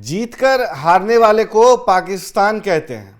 जीतकर हारने वाले को पाकिस्तान कहते हैं।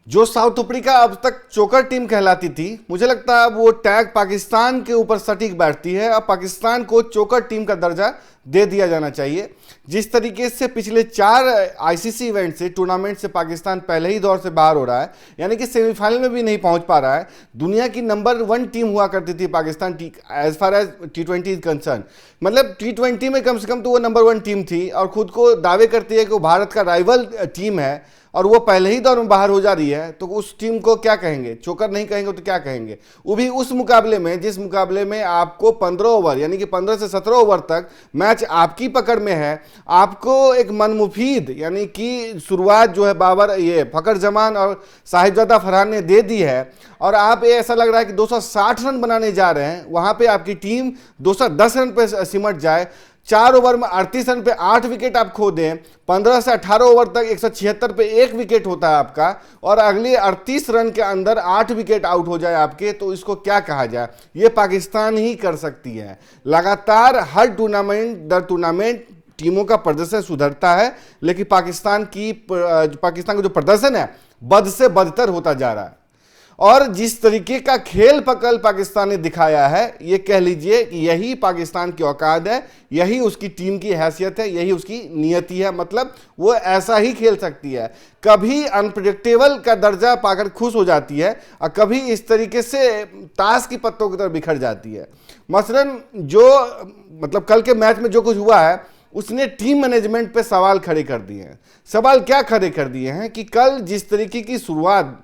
जो साउथ अफ्रीका अब तक चोकर टीम कहलाती थी, मुझे लगता है वो टैग पाकिस्तान के ऊपर सटीक बैठती है। अब पाकिस्तान को चोकर टीम का दर्जा दे दिया जाना चाहिए। जिस तरीके से पिछले 4 आईसीसी इवेंट से टूर्नामेंट से पाकिस्तान पहले ही दौर से बाहर हो रहा है, यानी कि सेमीफाइनल में भी नहीं पहुंच पा रहा है। दुनिया की नंबर 1 टीम हुआ करती थी Pakistan as far as T20 is concern. मतलब T20 में कम से कम तो वो नंबर 1 टीम थी और खुद को दावे करती है कि वो भारत का राइवल टीम है, और वो पहले ही दौर में बाहर हो जा रही है। तो उस टीम को क्या कहेंगे? चोकर नहीं कहेंगे तो क्या कहेंगे? वो भी उस मुकाबले में जिस मुकाबले में आपको 15 ओवर यानी कि 15 से 17 ओवर तक मैच आपकी पकड़ में है। आपको एक मनमुफीद यानी कि शुरुआत जो है फखर जमान और साहिबजादा फरहान ने दे दी है, और आप ये ऐसा लग रहा है कि 260 रन बनाने जा रहे हैं। वहां पे आपकी टीम 210 रन पे सिमट जाए, 4 ओवर में 38 रन पे 8 विकेट आप खो दें, 15 से 18 ओवर तक 176 पे 1 विकेट होता है आपका, और अगले 38 रन के अंदर 8 विकेट आउट हो जाए आपके, तो इसको क्या कहा जाए? ये पाकिस्तान ही कर सकती है। लगातार हर टूर्नामेंट दर टूर्नामेंट टीमों का प्रदर्शन सुधरता है, लेकिन पाकिस्तान का जो प्रदर्शन है बद से बदतर होता जा रहा है। और जिस तरीके का खेल पकड़ पाकिस्तान ने दिखाया है, ये कह लीजिए कि यही पाकिस्तान की औकात है, यही उसकी टीम की हैसियत है, यही उसकी नियति है। मतलब वो ऐसा ही खेल सकती है। कभी अनप्रेडिक्टेबल का दर्जा पाकर खुश हो जाती है और कभी इस तरीके से ताश की पत्तों की तरह बिखर जाती है। मसलन कल के मैच में जो कुछ हुआ है, उसने टीम मैनेजमेंट पे सवाल खड़े कर दिए हैं। सवाल क्या खड़े कर दिए हैं कि कल जिस तरीके की शुरुआत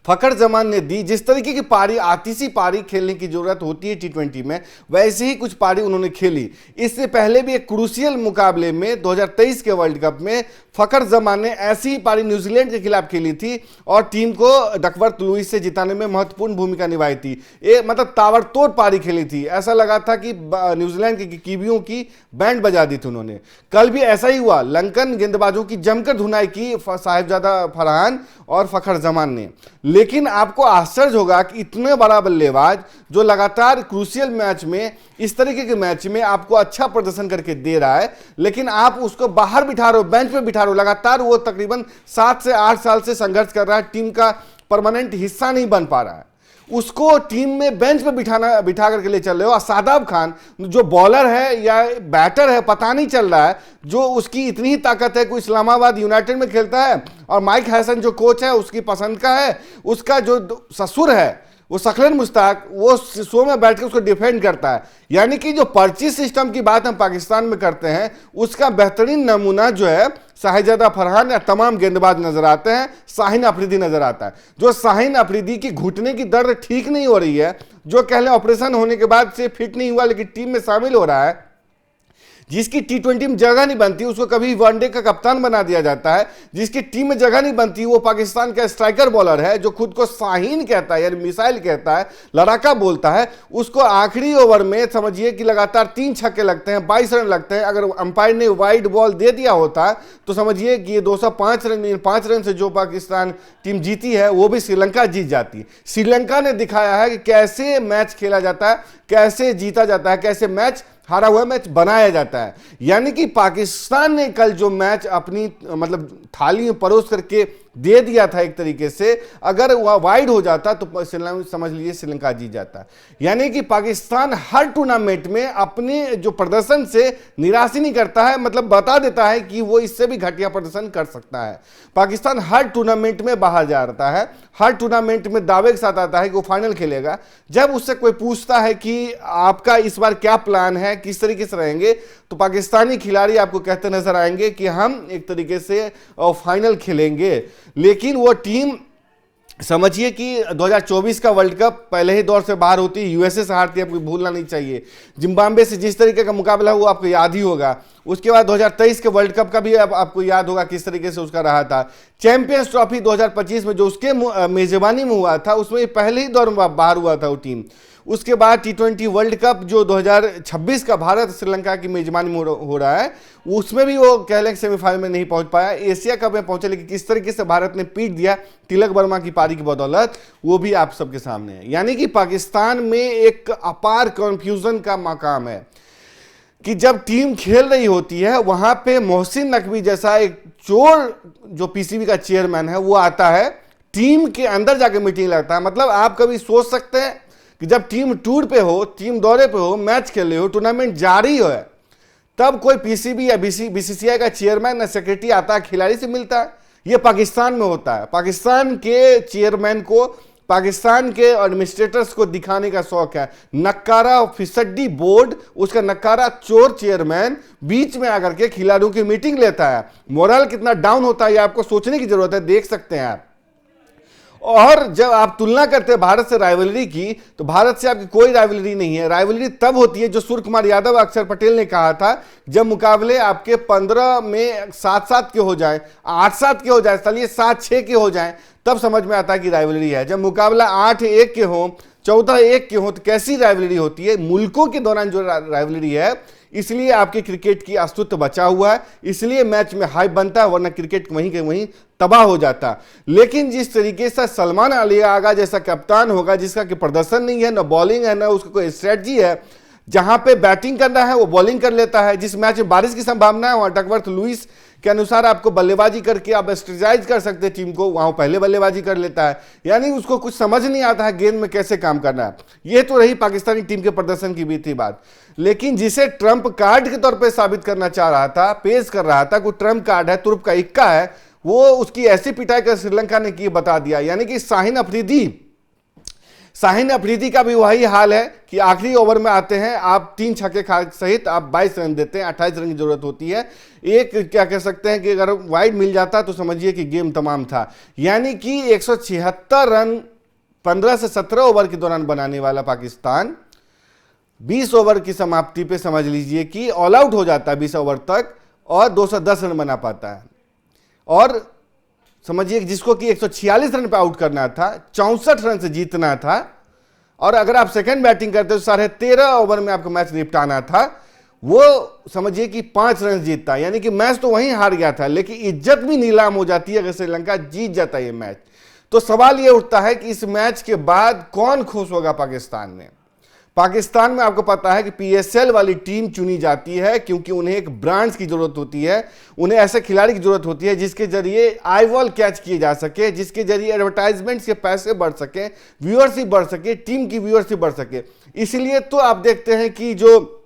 फखर जमान ने दी, जिस तरीके की पारी आतिशी पारी खेलने की जरूरत होती है T20 में, वैसे ही कुछ पारी उन्होंने खेली। इससे पहले भी एक क्रूशियल मुकाबले में 2023 के वर्ल्ड कप में फखर जमान ने ऐसी ही पारी न्यूजीलैंड के खिलाफ खेली थी और टीम को डकवर्थ लुईस से जिताने में महत्वपूर्ण भूमिका निभाई थी। ताबड़तोड़ पारी खेली थी, ऐसा लगा था कि न्यूजीलैंड के कीवियों की बैंड बजा दी थी उन्होंने। कल भी ऐसा ही हुआ, लंकन गेंदबाजों की जमकर धुनाई की साहिबजादा फरहान और फखर जमान ने। लेकिन आपको आश्चर्य होगा कि इतने बड़ा बल्लेबाज जो लगातार क्रूशियल मैच में, इस तरीके के मैच में आपको अच्छा प्रदर्शन करके दे रहा है, लेकिन आप उसको बाहर बिठा रहे हो, बेंच पे बिठा रहे हो। लगातार वो तकरीबन 7 से 8 साल से संघर्ष कर रहा है, टीम का परमानेंट हिस्सा नहीं बन पा रहा है। उसको टीम में बेंच पे बिठा करके ले चल रहे हो। और शादाब खान जो बॉलर है या बैटर है पता नहीं चल रहा है, जो उसकी इतनी ही ताकत है, कोई इस्लामाबाद यूनाइटेड में खेलता है, और माइक हैसन जो कोच है उसकी पसंद का है, उसका जो ससुर है वो शखलन मुश्ताक, वो शो में बैठ के उसको डिफेंड करता है। यानी कि जो पर्ची सिस्टम की बात हम पाकिस्तान में करते हैं, उसका बेहतरीन नमूना जो है साहिबजादा फरहान या तमाम गेंदबाज नजर आते हैं। शाहीन अफरीदी नजर आता है, जो शाहीन अफरीदी की घुटने की दर्द ठीक नहीं हो रही है, जो कह लें ऑपरेशन होने के बाद से फिट नहीं हुआ लेकिन टीम में शामिल हो रहा है, जिसकी T20 में जगह नहीं बनती उसको कभी वनडे का कप्तान बना दिया जाता है, जिसकी टीम में जगह नहीं बनती वो पाकिस्तान का स्ट्राइकर बॉलर है जो खुद को शाहीन कहता है, यानी मिसाइल कहता है, लड़ाका बोलता है। उसको आखिरी ओवर में समझिए कि लगातार 3 छक्के लगते हैं, 22 रन लगते हैं। अगर अंपायर ने वाइड बॉल दे दिया होता तो समझिए कि ये 205 रन, 5 रन से जो पाकिस्तान टीम जीती है वो भी श्रीलंका जीत जाती। श्रीलंका ने दिखाया है कि कैसे मैच खेला जाता है, कैसे जीता जाता है, कैसे मैच हारा हुआ मैच बनाया जाता है। यानी कि पाकिस्तान ने कल जो मैच अपनी थाली में परोस करके दे दिया था, एक तरीके से अगर वह वाइड हो जाता तो समझ लीजिए श्रीलंका जीत जाता। यानी कि पाकिस्तान हर टूर्नामेंट में अपने जो प्रदर्शन से निराश नहीं करता है, बता देता है कि वो इससे भी घटिया प्रदर्शन कर सकता है। पाकिस्तान हर टूर्नामेंट में बाहर जाता है, हर टूर्नामेंट में दावे के साथ आता है कि वो फाइनल खेलेगा। जब उससे कोई पूछता है कि आपका इस बार क्या प्लान है, किस तरीके से रहेंगे, तो पाकिस्तानी खिलाड़ी आपको कहते नजर आएंगे कि हम एक तरीके से फाइनल खेलेंगे। लेकिन वो टीम समझिए कि 2024 का वर्ल्ड कप पहले ही दौर से बाहर होती है, यूएसए से हारती है, आपको भूलना नहीं चाहिए। जिम्बाब्वे से जिस तरीके का मुकाबला हुआ आपको याद ही होगा। उसके बाद 2023 के वर्ल्ड कप का भी आपको याद होगा किस तरीके से उसका रहा था। चैंपियंस ट्रॉफी 2025 में जो उसके मेजबानी में हुआ था, उसमें पहले ही दौर में बाहर हुआ था वो टीम। उसके बाद T20 वर्ल्ड कप जो 2026 का भारत श्रीलंका की मेजबानी में हो रहा है, उसमें भी वो कह लें सेमीफाइनल में नहीं पहुंच पाया। एशिया कप में पहुंचे, लेकिन किस तरीके से भारत ने पीट दिया तिलक वर्मा की पारी की बदौलत, वो भी आप सबके सामने है। यानी कि पाकिस्तान में एक अपार कंफ्यूजन का मकाम है। कि जब टीम खेल रही होती है वहां पे मोहसिन नकवी जैसा एक चोर जो पीसीबी का चेयरमैन है वो आता है, टीम के अंदर जाके मीटिंग लगता है। मतलब आप कभी सोच सकते हैं कि जब टीम टूर पे हो, टीम दौरे पे हो, मैच खेल रहे हो, टूर्नामेंट जारी हो, तब कोई पीसीबी या बीसीसीआई का चेयरमैन या सेक्रेटरी आता है, खिलाड़ी से मिलता है। ये पाकिस्तान में होता है। पाकिस्तान के चेयरमैन को, पाकिस्तान के एडमिनिस्ट्रेटर्स को दिखाने का शौक है। नक्कारा फिसड्डी बोर्ड, उसका नक्कारा चोर चेयरमैन बीच में आकर के खिलाड़ियों की मीटिंग लेता है। मोरल कितना डाउन होता है ये आपको सोचने की जरूरत है, देख सकते हैं आप। और जब आप तुलना करते हैं भारत से राइवलरी की, तो भारत से आपकी कोई राइवलरी नहीं है। राइवलरी तब होती है, जो सूर्य कुमार यादव, अक्षर पटेल ने कहा था, जब मुकाबले आपके 15 में 7-7 के हो जाए, 8-7 के हो जाए, चलिए 7-6 के हो जाए, तब समझ में आता है कि राइवलरी है। जब मुकाबला 8-1 के हो, 14-1 के हो, तो कैसी राइवलरी होती है। मुल्कों के दौरान जो राइवलरी है, इसलिए आपके क्रिकेट की अस्तित्व बचा हुआ है, इसलिए मैच में हाइप बनता है, वरना क्रिकेट वहीं के वहीं तबाह हो जाता। लेकिन जिस तरीके से सलमान अली आगा जैसा कप्तान होगा, जिसका कि प्रदर्शन नहीं है, ना बॉलिंग है, ना उसका कोई स्ट्रेटजी है, जहां पे बैटिंग करना है वो बॉलिंग कर लेता है, जिस मैच में बारिश की संभावना है वहां डकवर्थ लुइस के अनुसार आपको बल्लेबाजी करके आप स्ट्रेटजाइज कर सकते हैं टीम को, वहां पहले बल्लेबाजी कर लेता है। यानी उसको कुछ समझ नहीं आता है गेंद में कैसे काम करना है। ये तो रही पाकिस्तानी टीम के प्रदर्शन की भी थी बात। लेकिन जिसे ट्रम्प कार्ड के तौर पे साबित करना चाह रहा था, पेश कर रहा था, कोई ट्रम्प कार्ड है, तुर्प का इक्का है, वो उसकी ऐसी पिटाई कर श्रीलंका ने की बता दिया। यानी कि शाहीन अफरीदी का भी वही हाल है कि आखिरी ओवर में आते हैं, आप 3 छक्के सहित आप 22 रन देते हैं, 28 रन की जरूरत होती है। एक क्या कह सकते हैं कि अगर वाइड मिल जाता तो समझिए कि गेम तमाम था। यानी कि 176 रन 15 से 17 ओवर के दौरान बनाने वाला पाकिस्तान 20 ओवर की समाप्ति पे समझ लीजिए कि ऑल आउट हो जाता है 20 ओवर तक, और 210 रन बना पाता है। और समझिए जिसको कि 146 रन पे आउट करना था, 64 रन से जीतना था, और अगर आप सेकंड बैटिंग करते तो 13.5 ओवर में आपको मैच निपटाना था, वो समझिए कि 5 रन जीतता। यानी कि मैच तो वहीं हार गया था, लेकिन इज्जत भी नीलाम हो जाती है अगर श्रीलंका जीत जाता है ये मैच। तो सवाल ये उठता है कि इस मैच के बाद कौन खुश होगा पाकिस्तान में। पाकिस्तान में आपको पता है कि पीएसएल वाली टीम चुनी जाती है, क्योंकि उन्हें एक ब्रांड्स की जरूरत होती है, उन्हें ऐसे खिलाड़ी की जरूरत होती है जिसके जरिए आई बॉल कैच किए जा सके, जिसके जरिए एडवर्टाइजमेंट के पैसे बढ़ सके, व्यूअरशिप बढ़ सके, टीम की व्यूअरशिप बढ़ सके। इसलिए तो आप देखते हैं कि जो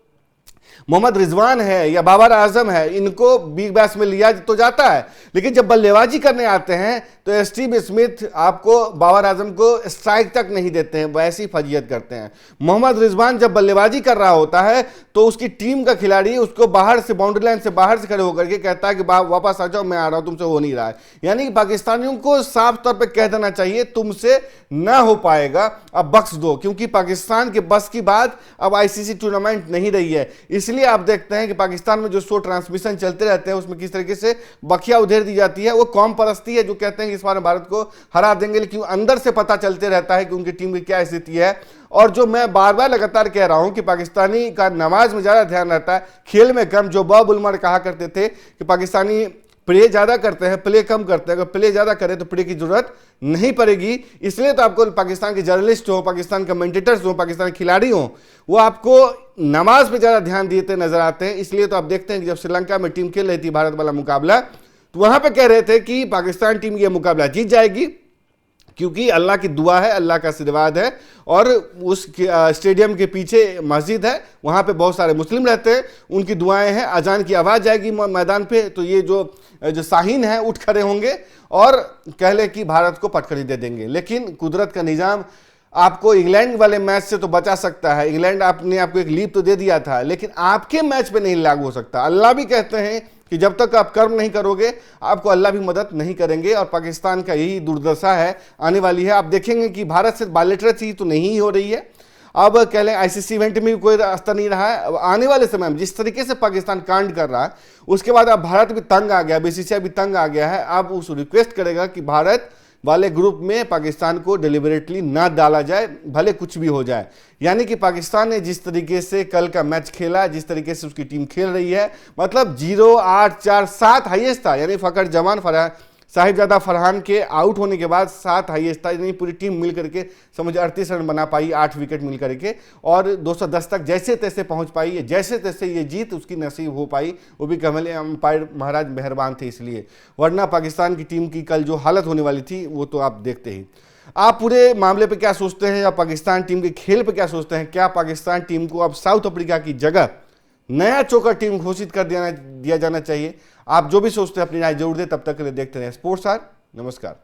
मोहम्मद रिजवान है या बाबर आजम है, इनको बिग बैश में लिया तो जाता है, लेकिन जब बल्लेबाजी करने आते हैं तो स्टीव स्मिथ आपको बाबर आजम को स्ट्राइक तक नहीं देते हैं, वैसी फजीयत करते हैं। मोहम्मद रिजवान जब बल्लेबाजी कर रहा होता है तो उसकी टीम का खिलाड़ी उसको बाहर से, बाउंड्री लाइन से बाहर से खड़े होकर के कहता है कि वापस आ जाओ, मैं आ रहा हूं, तुमसे हो नहीं रहा है। यानी कि पाकिस्तानियों को साफ तौर पर कह देना चाहिए तुमसे ना हो पाएगा, अब बख्श दो, क्योंकि पाकिस्तान के बस की बात अब आईसीसी टूर्नामेंट नहीं रही है। इसलिए आप देखते हैं कि पाकिस्तान में जो शो ट्रांसमिशन चलते रहते हैं उसमें किस तरीके से बखिया उधेर दी जाती है। वो कौम परस्ती है जो कहते हैं कि इस बार भारत को हरा देंगे, लेकिन अंदर से पता चलते रहता है कि उनकी टीम की क्या स्थिति है। और जो मैं बार बार लगातार कह रहा हूं कि पाकिस्तानी का नमाज में ज्यादा ध्यान रहता है, खेल में कम। जो बॉब उलमर कहा करते थे कि पाकिस्तानी प्ले ज्यादा करते हैं, प्ले कम करते हैं। अगर प्ले ज्यादा करें तो प्ले की जरूरत नहीं पड़ेगी। इसलिए तो आपको पाकिस्तान के जर्नलिस्ट हो, पाकिस्तान कमेंटेटर्स हो, पाकिस्तानी खिलाड़ी हो, वो आपको नमाज पे ज्यादा ध्यान देते नजर आते हैं। इसलिए तो आप देखते हैं कि जब श्रीलंका में टीम खेल रही थी भारत वाला मुकाबला, तो वहां पे कह रहे थे कि पाकिस्तान टीम ये मुकाबला जीत जाएगी, क्योंकि अल्लाह की दुआ है, अल्लाह का आशीर्वाद है, और उस स्टेडियम के पीछे मस्जिद है, वहाँ पे बहुत सारे मुस्लिम रहते हैं, उनकी दुआएं हैं, अजान की आवाज़ जाएगी मैदान पे, तो ये जो शाहीन है उठ खड़े होंगे और कह ले कि भारत को पटखड़ी दे देंगे। लेकिन कुदरत का निज़ाम आपको इंग्लैंड वाले मैच से तो बचा सकता है। इंग्लैंड आपने आपको एक लीड तो दे दिया था, लेकिन आपके मैच पे नहीं लागू हो सकता। अल्लाह भी कहते हैं कि जब तक आप कर्म नहीं करोगे आपको अल्लाह भी मदद नहीं करेंगे, और पाकिस्तान का यही दुर्दशा है आने वाली है। आप देखेंगे कि भारत से बालिटरेसी तो नहीं हो रही है, अब कह लें आईसीसी इवेंट में भी कोई रास्ता नहीं रहा है। अब आने वाले समय में जिस तरीके से पाकिस्तान कांड कर रहा है, उसके बाद अब भारत भी तंग आ गया, बीसीसीआई भी तंग आ गया है। अब उस रिक्वेस्ट करेगा कि भारत वाले ग्रुप में पाकिस्तान को डिलिबरेटली ना डाला जाए, भले कुछ भी हो जाए। यानी कि पाकिस्तान ने जिस तरीके से कल का मैच खेला, जिस तरीके से उसकी टीम खेल रही है, मतलब 0-8-4-7 हाईएस्ट था। यानी फकर जमान साहिबजादा फरहान के आउट होने के बाद 7 हाईएस्ट था, यानी पूरी टीम मिल करके समझ 38 रन बना पाई, 8 विकेट मिल करके, और 210 तक जैसे तैसे पहुंच पाई। जैसे तैसे ये जीत उसकी नसीब हो पाई, वो भी कमल अंपायर महाराज मेहरबान थे इसलिए, वरना पाकिस्तान की टीम की कल जो हालत होने वाली थी वो तो आप देखते ही। आप पूरे मामले पे क्या सोचते हैं, या पाकिस्तान टीम के खेल पे क्या सोचते हैं? क्या पाकिस्तान टीम को अब साउथ अफ्रीका की जगह नया चोकर टीम घोषित कर दिया जाना चाहिए? आप जो भी सोचते हैं अपनी राय जरूर दें। तब तक के लिए देखते रहे स्पोर्ट्स आर। नमस्कार।